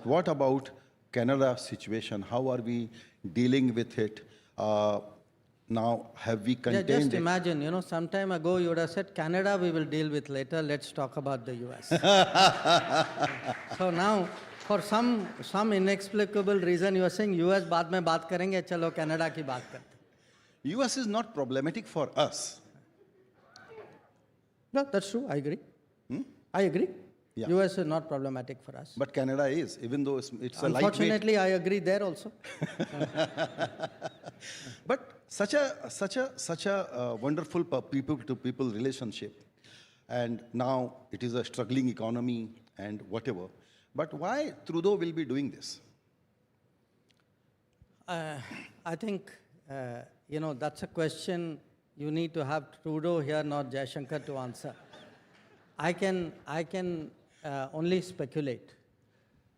what about Canada situation? How are we dealing with it? Now, have we Yeah, contained just it? imagine, some time ago you would have said, Canada we will deal with later, let's talk about the US. So now, for some inexplicable reason, you are saying US बाद में बात करेंगे, चलो Canada की बात करते हैं. US is not problematic for us. No, that's true, I agree. I agree. Yeah. US is not problematic for us. But Canada is, even though it's a lightweight. Unfortunately, I agree there also. But such a wonderful people-to-people relationship, and now it is a struggling economy and whatever. But why Trudeau will be doing this? I think, that's a question you need to have Trudeau here, not Jaishankar, to answer. I can only speculate.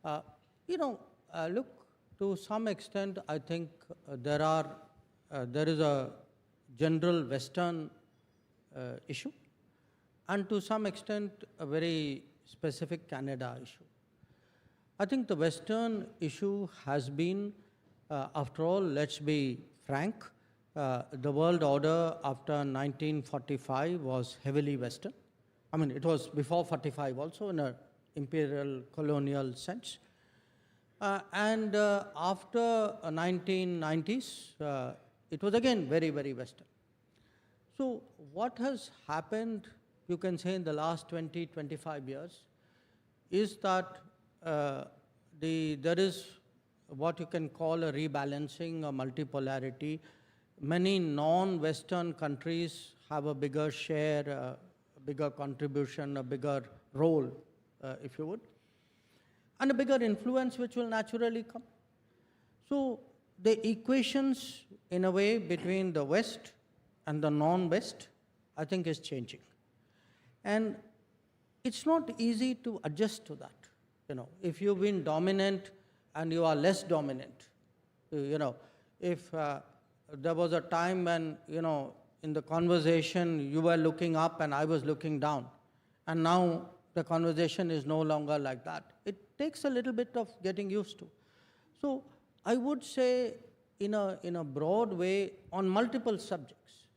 Look, to some extent, I think there is a general Western issue, and to some extent, a very specific Canada issue. I think the Western issue has been, after all, let's be frank, the world order after 1945 was heavily Western. I mean, it was before 45 also in an imperial colonial sense. And after 1990s, it was again very, very Western. So what has happened, you can say, in the last 20, 25 years, is that there is what you can call a rebalancing, a multipolarity. Many non-Western countries have a bigger share, a bigger contribution, a bigger role, if you would, and a bigger influence which will naturally come. So the equations, in a way, between the West and the non-West, I think is changing. And it's not easy to adjust to that. If you've been dominant and you are less dominant, if there was a time when, in the conversation you were looking up and I was looking down, and now the conversation is no longer like that. It takes a little bit of getting used to. So I would say, in a broad way, on multiple subjects,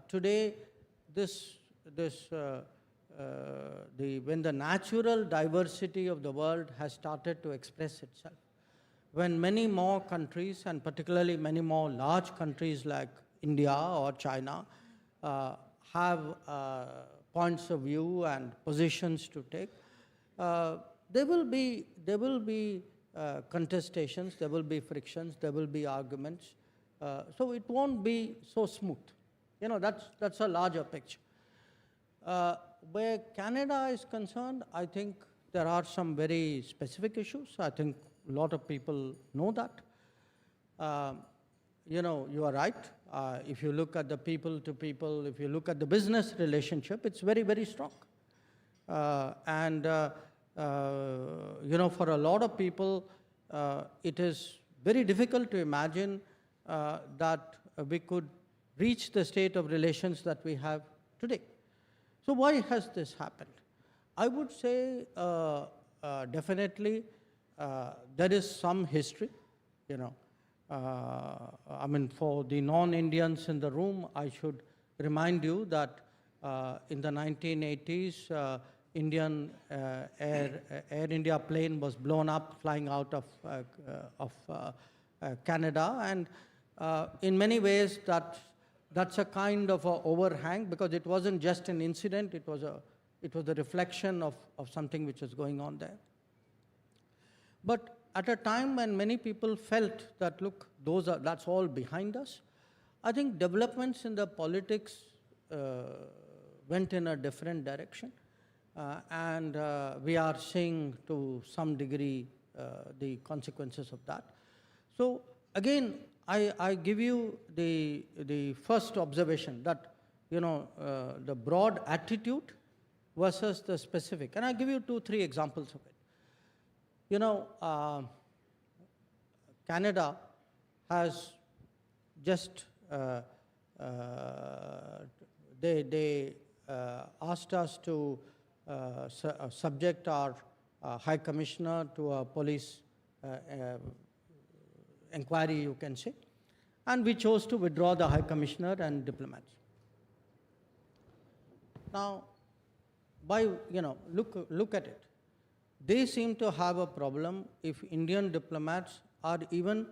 today, when the natural diversity of the world has started to express itself, when many more countries, and particularly many more large countries like India or China, have points of view and positions to take, there will be contestations, there will be frictions, there will be arguments. So it won't be so smooth. That's a larger picture. Where Canada is concerned, I think there are some very specific issues. I think a lot of people know that. You are right. If you look at the people to people, if you look at the business relationship, it's very, very strong. For a lot of people, it is very difficult to imagine that we could reach the state of relations that we have today. So why has this happened? I would say definitely there is some history, for the non-Indians in the room, I should remind you that in the 1980s, Indian Air India plane was blown up flying out of Canada, and in many ways that's a kind of a overhang, because it wasn't just an incident, it was a reflection of something which was going on there. But at a time when many people felt that, look, that's all behind us, I think developments in the politics went in a different direction. And we are seeing to some degree the consequences of that. So again, I give you the first observation that, the broad attitude versus the specific. And I give you 2-3 examples of it. Canada has just, they asked us to subject our high commissioner to a police inquiry, you can say, and we chose to withdraw the high commissioner and diplomats. Now, look at it. They seem to have a problem if Indian diplomats are even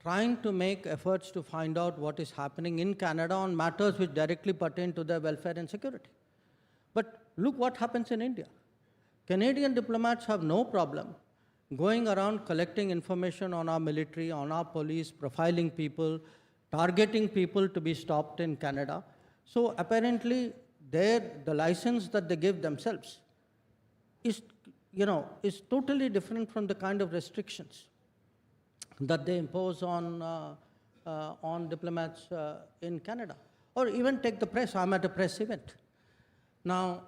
trying to make efforts to find out what is happening in Canada on matters which directly pertain to their welfare and security. But look what happens in India. Canadian diplomats have no problem going around collecting information on our military, on our police, profiling people, targeting people to be stopped in Canada. So apparently, the license that they give themselves is totally different from the kind of restrictions that they impose on diplomats in Canada. Or even take the press. I'm at a press event. Now,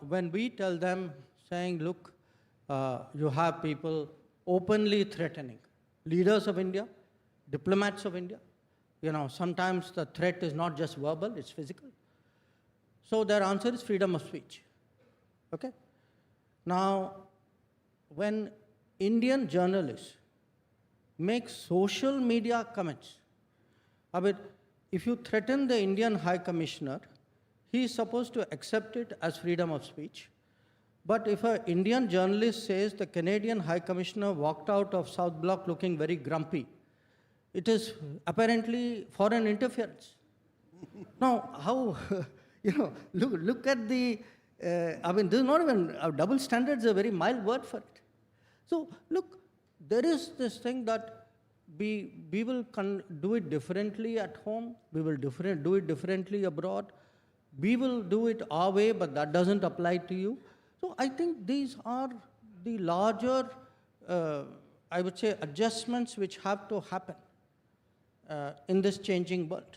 when we tell them, saying, look, you have people openly threatening leaders of India, diplomats of India. Sometimes the threat is not just verbal, it's physical. So their answer is freedom of speech. Okay? Now, when Indian journalists make social media comments, if you threaten the Indian High Commissioner, he is supposed to accept it as freedom of speech. But if an Indian journalist says the Canadian High Commissioner walked out of South Block looking very grumpy, it is apparently foreign interference. Now, how, look at the, this is not even, double standards is a very mild word for it. So, look, there is this thing that we will do it differently at home, we will do it differently abroad, we will do it our way, but that doesn't apply to you. So I think these are the larger, I would say, adjustments which have to happen in this changing world.